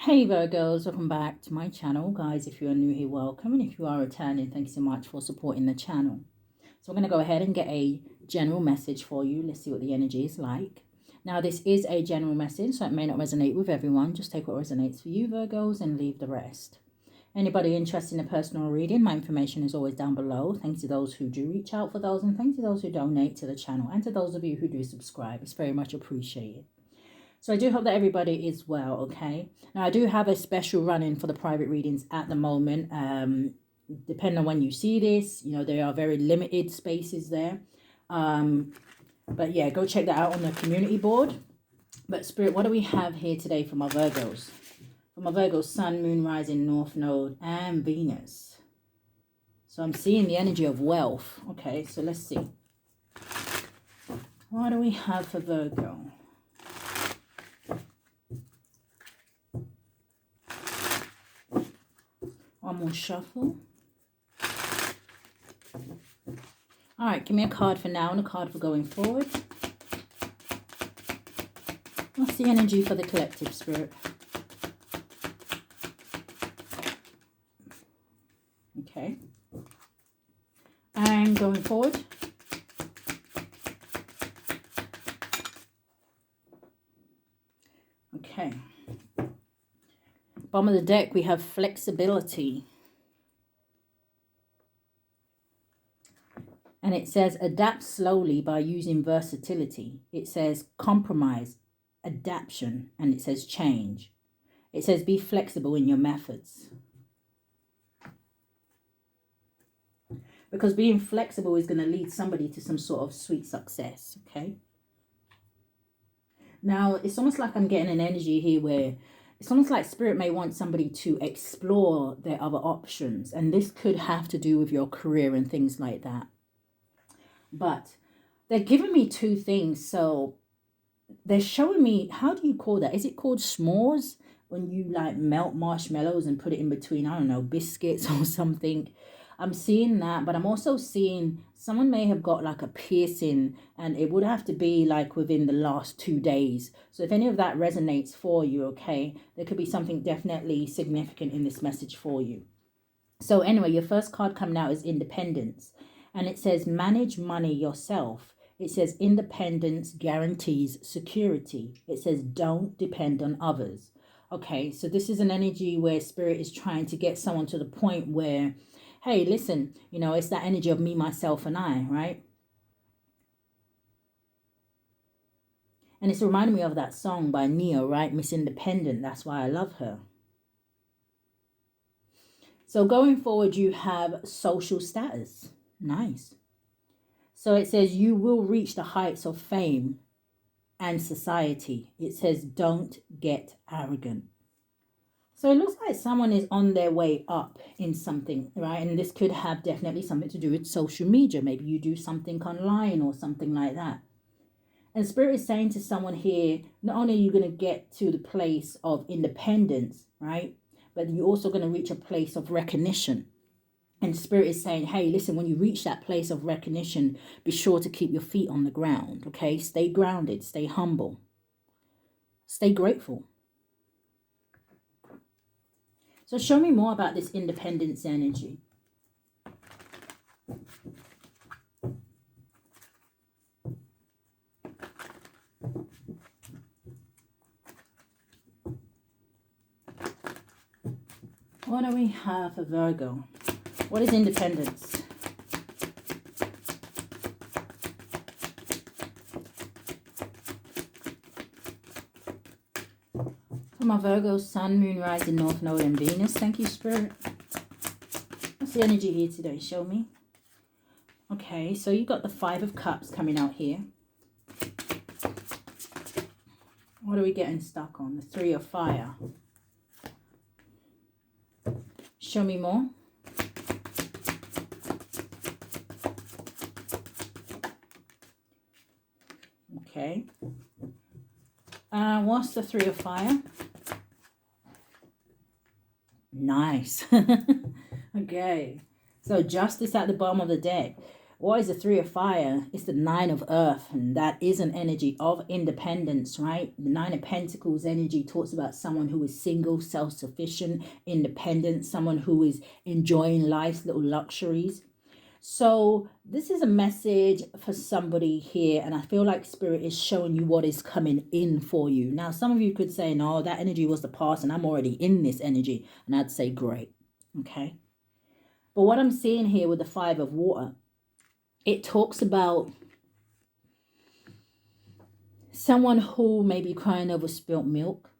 Hey Virgos, welcome back to my channel. Guys, if you are new here, welcome. And if you are returning, thank you so much for supporting the channel. So I'm going to go ahead and get a general message for you. Let's see what the energy is like. Now, this is a general message, so it may not resonate with everyone. Just take what resonates for you, Virgos, and leave the rest. Anybody interested in a personal reading, my information is always down below. Thanks to those who do reach out for those, and thanks to those who donate to the channel, and to those of you who do subscribe. It's very much appreciated. So I do hope that everybody is well, okay? Now, I do have a special run-in for the private readings at the moment. Depending on when you see this, you know, there are very limited spaces there. But yeah, go check that out on the community board. But Spirit, what do we have here today for my Virgos? For my Virgos, Sun, Moon, Rising, North Node, and Venus. So I'm seeing the energy of wealth. Okay, so let's see. What do we have for Virgo? One more shuffle. All right, give me a card for now and a card for going forward. What's the energy for the collective, Spirit? Okay. And going forward. Okay. Bottom of the deck, we have flexibility. And it says adapt slowly by using versatility. It says compromise, adaptation, and it says change. It says be flexible in your methods. Because being flexible is going to lead somebody to some sort of sweet success, okay? Now, it's almost like I'm getting an energy here where it's almost like Spirit may want somebody to explore their other options. And this could have to do with your career and things like that. But they're giving me two things. So they're showing me, how do you call that? Is it called s'mores? When you like melt marshmallows and put it in between, I don't know, biscuits or something. I'm seeing that, but I'm also seeing someone may have got like a piercing, and it would have to be like within the last 2 days. So if any of that resonates for you, okay, there could be something definitely significant in this message for you. So anyway, your first card coming out is independence, and it says manage money yourself. It says independence guarantees security. It says don't depend on others. Okay, so this is an energy where Spirit is trying to get someone to the point where, hey, listen, you know, it's that energy of me, myself, and I, right? And it's reminding me of that song by Neo, right? Miss Independent. That's why I love her. So going forward, you have social status. Nice. So it says you will reach the heights of fame and society. It says don't get arrogant. So it looks like someone is on their way up in something, right? And this could have definitely something to do with social media. Maybe you do something online or something like that. And Spirit is saying to someone here, not only are you going to get to the place of independence, right? But you're also going to reach a place of recognition. And Spirit is saying, hey, listen, when you reach that place of recognition, be sure to keep your feet on the ground, okay? Stay grounded, stay humble, stay grateful. So show me more about this independence energy. What do we have for Virgo? What is independence? For my Virgo, Sun, Moon, Rising, North Node, and Venus. Thank you, Spirit. What's the energy here today? Show me. Okay, so you got the Five of Cups coming out here. What are we getting stuck on? The Three of Fire. Show me more. Okay. What's the Three of Fire? Nice. Okay. So justice at the bottom of the deck. What is the Three of Fire? It's the Nine of Earth, and that is an energy of independence, right? The Nine of Pentacles energy talks about someone who is single, self-sufficient, independent, someone who is enjoying life's little luxuries. So this is a message for somebody here, and I feel like Spirit is showing you what is coming in for you. Now, some of you could say, no, that energy was the past, and I'm already in this energy, and I'd say, great, okay? But what I'm seeing here with the Five of Water, it talks about someone who may be crying over spilt milk,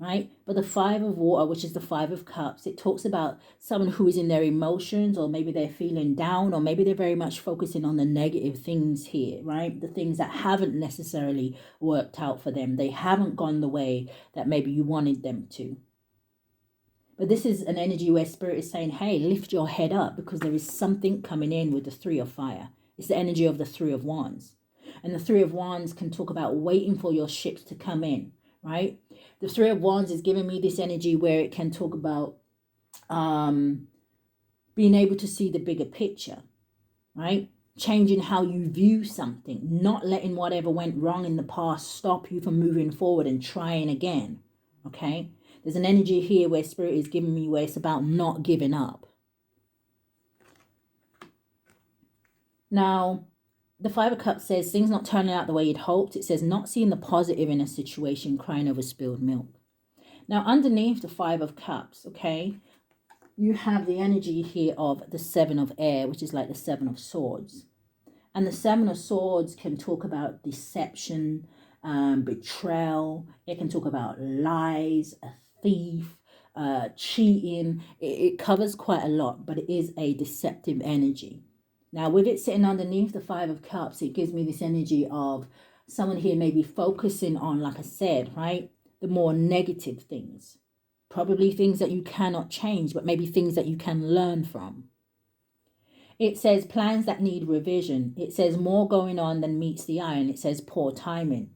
right? But the Five of Water, which is the Five of Cups, it talks about someone who is in their emotions, or maybe they're feeling down, or maybe they're very much focusing on the negative things here, right? The things that haven't necessarily worked out for them. They haven't gone the way that maybe you wanted them to. But this is an energy where Spirit is saying, hey, lift your head up, because there is something coming in with the Three of Fire. It's the energy of the Three of Wands. And the Three of Wands can talk about waiting for your ships to come in, right? The Three of Wands is giving me this energy where it can talk about being able to see the bigger picture, right? Changing how you view something, not letting whatever went wrong in the past stop you from moving forward and trying again, okay? There's an energy here where Spirit is giving me where it's about not giving up. Now, the Five of Cups says things not turning out the way you'd hoped. It says not seeing the positive in a situation, crying over spilled milk. Now, underneath the Five of Cups, okay, you have the energy here of the Seven of Air, which is like the Seven of Swords. And the Seven of Swords can talk about deception, betrayal. It can talk about lies, a thief, cheating. It covers quite a lot, but it is a deceptive energy. Now, with it sitting underneath the Five of Cups, it gives me this energy of someone here maybe focusing on, like I said, right, the more negative things. Probably things that you cannot change, but maybe things that you can learn from. It says plans that need revision. It says more going on than meets the eye, and it says poor timing.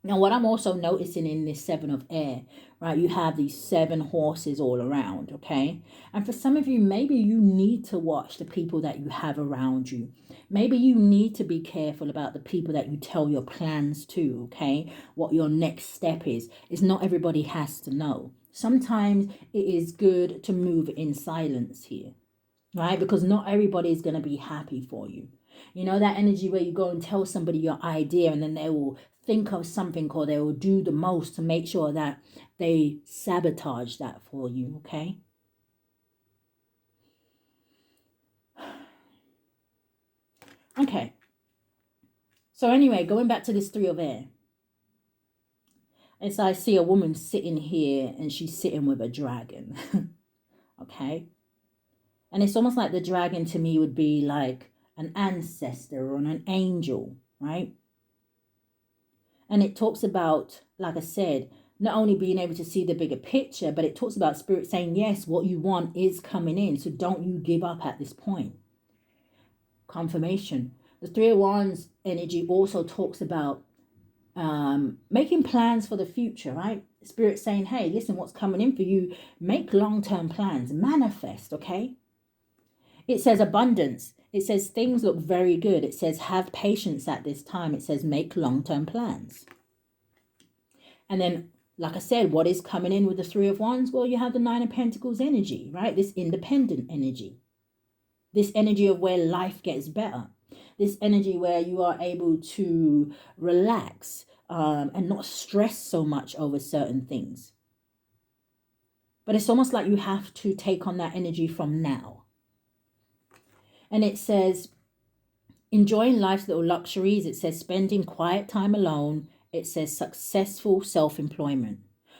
Now, what I'm also noticing in this Seven of Air, right, you have these 7 horses all around, okay? And for some of you, maybe you need to watch the people that you have around you. Maybe you need to be careful about the people that you tell your plans to, okay? What your next step is not everybody has to know. Sometimes it is good to move in silence here, right? Because not everybody is going to be happy for you. You know, that energy where you go and tell somebody your idea and then they will think of something, or they will do the most to make sure that they sabotage that for you, okay? Okay. So anyway, going back to this Three of Air. As I see a woman sitting here, and she's sitting with a dragon, okay? And it's almost like the dragon to me would be like an ancestor or an angel, right? And it talks about, like I said, not only being able to see the bigger picture, but it talks about Spirit saying, yes, what you want is coming in. So don't you give up at this point. Confirmation. The Three of Wands energy also talks about making plans for the future, right? Spirit saying, hey, listen, what's coming in for you? Make long-term plans. Manifest, okay? It says abundance. It says things look very good. It says have patience at this time. It says make long-term plans. And then, like I said, what is coming in with the Three of Wands? Well, you have the Nine of Pentacles energy, right? This independent energy. This energy of where life gets better. This energy where you are able to relax and not stress so much over certain things. But it's almost like you have to take on that energy from now. And it says, enjoying life's little luxuries. It says spending quiet time alone. It says successful self-employment.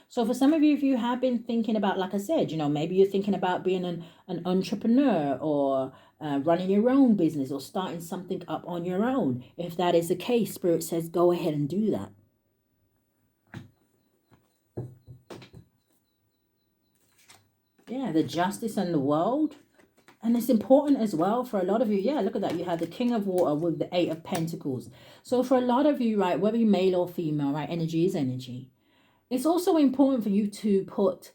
So for some of you, if you have been thinking about, like I said, you know, maybe you're thinking about being an entrepreneur, or running your own business, or starting something up on your own. If that is the case, Spirit says, go ahead and do that. Yeah, the Justice and the World. And it's important as well for a lot of you. Yeah, look at that. You have the King of Water with the Eight of Pentacles. So for a lot of you, right, whether you're male or female, right, energy is energy. It's also important for you to put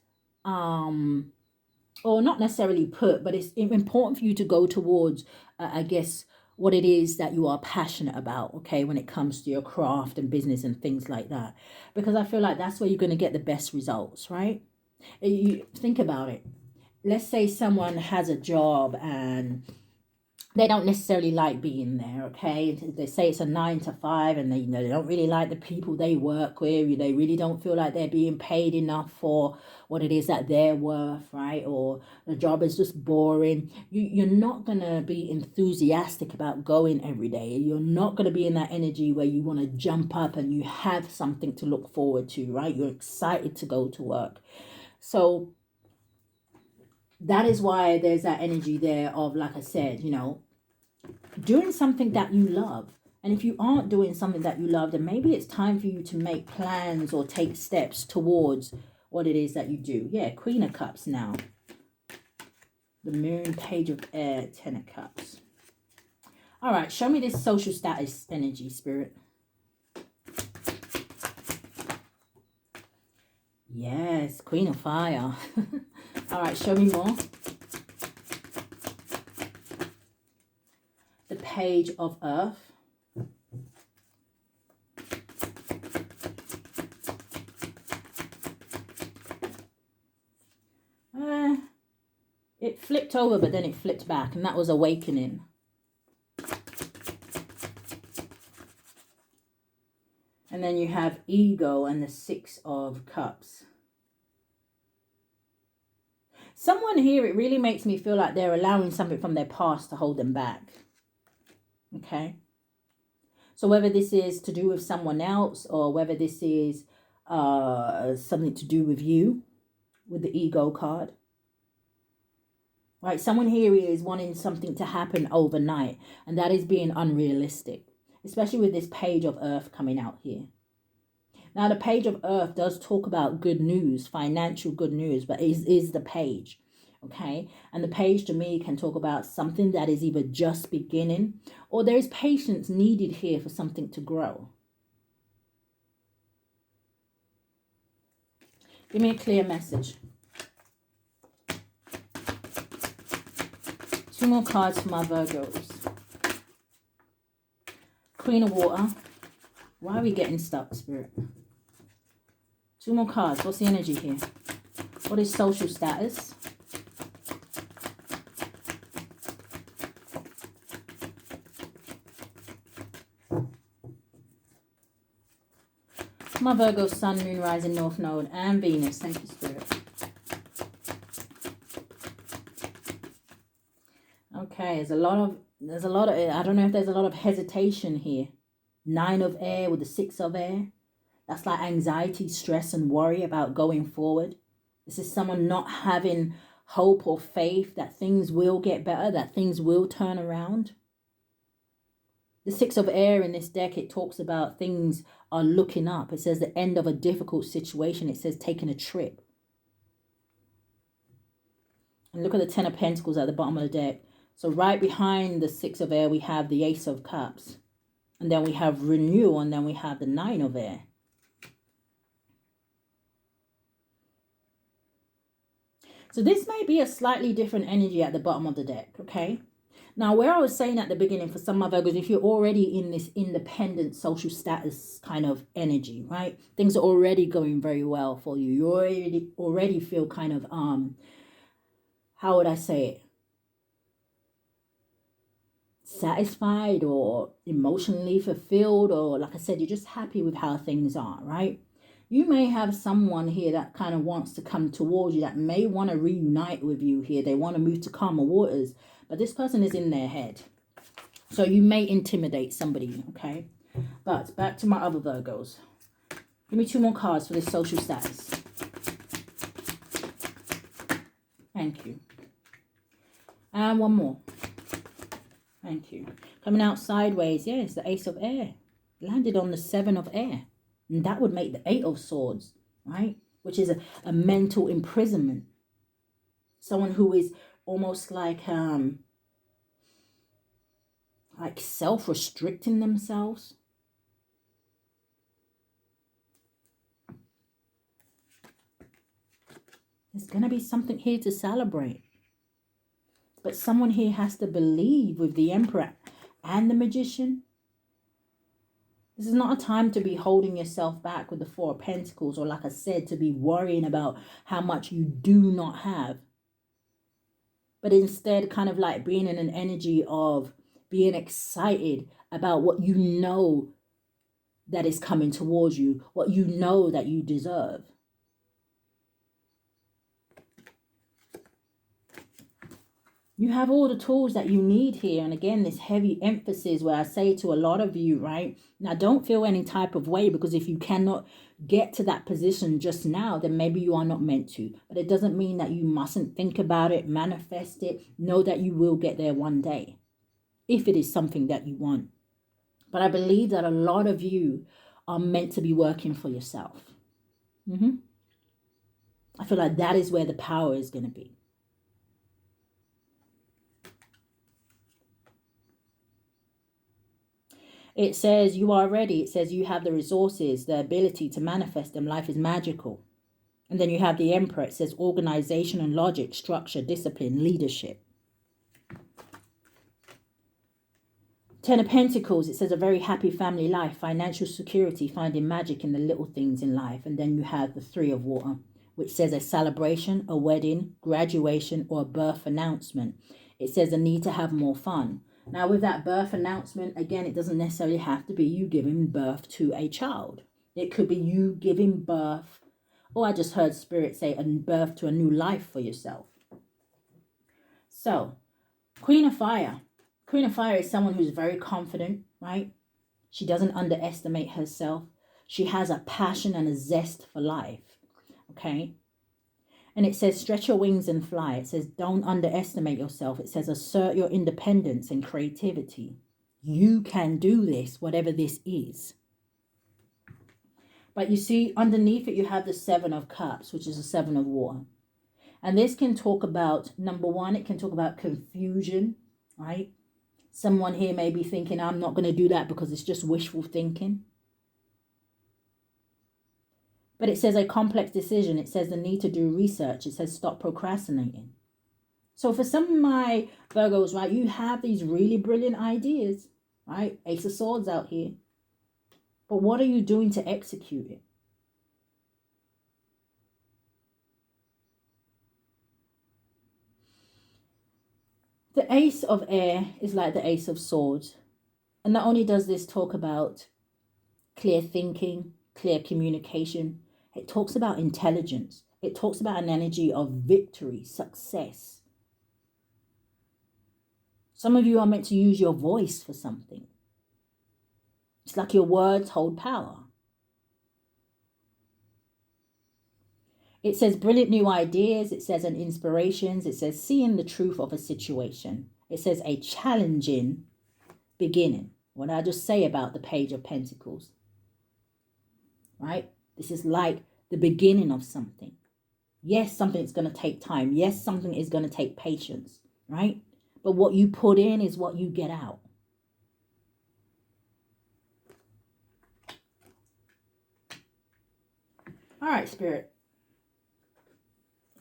or not necessarily put, but it's important for you to go towards, I guess, what it is that you are passionate about, okay, when it comes to your craft and business and things like that. Because I feel like that's where you're going to get the best results, right? You think about it. Let's say someone has a job and they don't necessarily like being there, okay? They say it's a 9 to 5 and they don't really like the people they work with. They really don't feel like they're being paid enough for what it is that they're worth, right? Or the job is just boring. You're not going to be enthusiastic about going every day. You're not going to be in that energy where you want to jump up and you have something to look forward to, right? You're excited to go to work. So that is why there's that energy there of, like I said, doing something that you love. And if you aren't doing something that you love, then maybe it's time for you to make plans or take steps towards what it is that you do. Yeah, Queen of Cups now. The Moon, Page of Air, Ten of Cups. All right, show me this social status energy, Spirit. Yes, Queen of Fire. All right, show me more. The Page of Earth. It flipped over, but then it flipped back, and that was awakening. And then you have ego and the Six of Cups. Someone here, it really makes me feel like they're allowing something from their past to hold them back. Okay. So whether this is to do with someone else or whether this is something to do with you, with the ego card. Right, someone here is wanting something to happen overnight, and that is being unrealistic, especially with this Page of Earth coming out here. Now, the Page of Earth does talk about good news, financial good news, but is the page, okay? And the page to me can talk about something that is either just beginning or there is patience needed here for something to grow. Give me a clear message. 2 more cards for my Virgos. Queen of Water. Why are we getting stuck, Spirit? 2 more cards. What's the energy here? What is social status? My Virgo, Sun, Moon, Rising, North Node, and Venus. Thank you, Spirit. Okay, there's a lot of, I don't know if there's a lot of hesitation here. 9 of Air with the 6 of Air. That's like anxiety, stress, and worry about going forward. This is someone not having hope or faith that things will get better, that things will turn around. The 6 of Air in this deck, it talks about things are looking up. It says the end of a difficult situation. It says taking a trip. And look at the 10 of Pentacles at the bottom of the deck. So right behind the 6 of Air, we have the Ace of Cups. And then we have renewal, and then we have the 9 of Air. So this may be a slightly different energy at the bottom of the deck, okay? Now, where I was saying at the beginning, for some of Virgos, if you're already in this independent social status kind of energy, right? Things are already going very well for you. You already feel kind of, how would I say it? Satisfied or emotionally fulfilled, or like I said, you're just happy with how things are, right? You may have someone here that kind of wants to come towards you, that may want to reunite with you here. They want to move to calmer waters, but this person is in their head. So you may intimidate somebody, okay? But back to my other Virgos. Give me 2 more cards for this social status. Thank you. And 1 more. Thank you. Coming out sideways, yes, the Ace of Air. Landed on the 7 of Air. And that would make the 8 of Swords, right? Which is a mental imprisonment. Someone who is almost like self-restricting themselves. There's going to be something here to celebrate. But someone here has to believe with the Emperor and the Magician. This is not a time to be holding yourself back with the Four of Pentacles, or like I said, to be worrying about how much you do not have. But instead kind of like being in an energy of being excited about what you know that is coming towards you, what you know that you deserve. You have all the tools that you need here. And again, this heavy emphasis where I say to a lot of you, right? Now, don't feel any type of way, because if you cannot get to that position just now, then maybe you are not meant to. But it doesn't mean that you mustn't think about it, manifest it. Know that you will get there one day, if it is something that you want. But I believe that a lot of you are meant to be working for yourself. I feel like that is where the power is going to be. It says you are ready. It says you have the resources, the ability to manifest them. Life is magical. And then you have the Emperor. It says organization and logic, structure, discipline, leadership. Ten of Pentacles. It says a very happy family life, financial security, finding magic in the little things in life. And then you have the Three of Water, which says a celebration, a wedding, graduation, or a birth announcement. It says a need to have more fun. Now, with that birth announcement, again, it doesn't necessarily have to be you giving birth to a child. It could be you giving birth, or I just heard Spirit say, a birth to a new life for yourself. So, Queen of Fire. Queen of Fire is someone who's very confident, right? She doesn't underestimate herself. She has a passion and a zest for life, okay? And it says, stretch your wings and fly. It says, don't underestimate yourself. It says, assert your independence and creativity. You can do this, whatever this is. But you see, underneath it, you have the Seven of Cups, which is the Seven of Water. And this can talk about, number one, it can talk about confusion, right? Someone here may be thinking, I'm not going to do that because it's just wishful thinking. But it says a complex decision. It says the need to do research. It says stop procrastinating. So for some of my Virgos, right, you have these really brilliant ideas, right? Ace of Swords out here. But what are you doing to execute it? The Ace of Air is like the Ace of Swords. And not only does this talk about clear thinking, clear communication, it talks about intelligence. It talks about an energy of victory, success. Some of you are meant to use your voice for something. It's like your words hold power. It says brilliant new ideas. It says an inspirations. It says seeing the truth of a situation. It says a challenging beginning. What I just say about the Page of Pentacles, right? This is like the beginning of something. Yes, something's going to take time. Yes, something is going to take patience, right? But what you put in is what you get out. All right, Spirit.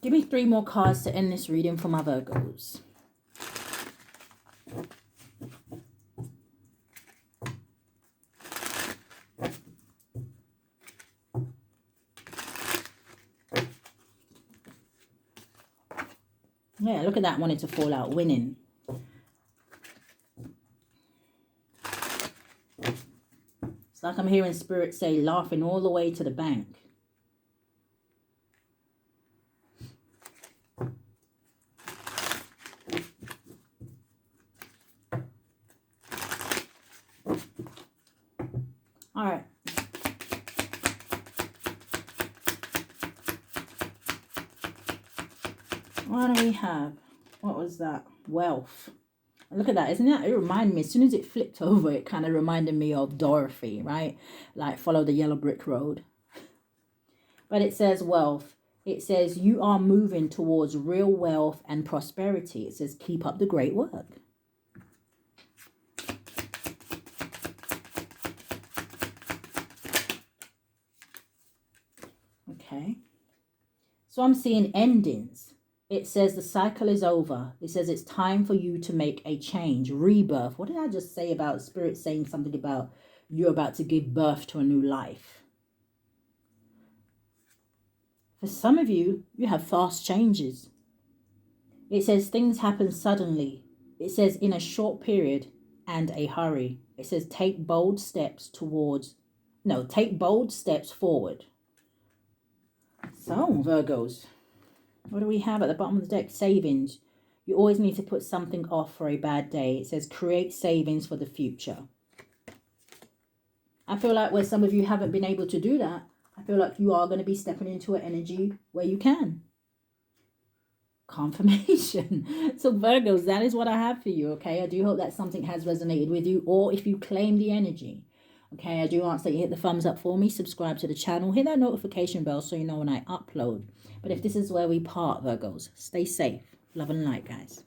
Give me 3 more cards to end this reading for my Virgos. Yeah, look at that, wanting to fall out, winning. It's like I'm hearing Spirit say, laughing all the way to the bank. All right. What do we have? What was that? Wealth. Look at that, isn't it? It reminded me, as soon as it flipped over, it kind of reminded me of Dorothy, right? Like, follow the yellow brick road. But it says wealth. It says you are moving towards real wealth and prosperity. It says keep up the great work. Okay. So I'm seeing endings. It says the cycle is over. It says it's time for you to make a change, rebirth. What did I just say about Spirit saying something about you're about to give birth to a new life? For some of you, you have fast changes. It says things happen suddenly. It says in a short period and a hurry. It says take bold steps forward. So, Virgos, what do we have at the bottom of the deck? Savings. You always need to put something off for a bad day. It says create savings for the future. I feel like where some of you haven't been able to do that, I feel like you are going to be stepping into an energy where you can. Confirmation. So Virgos, that is what I have for you, okay? I do hope that something has resonated with you, or if you claim the energy, okay? I do ask that you hit the thumbs up for me, subscribe to the channel, hit that notification bell so you know when I upload. But if this is where we part, Virgos, stay safe. Love and light, guys.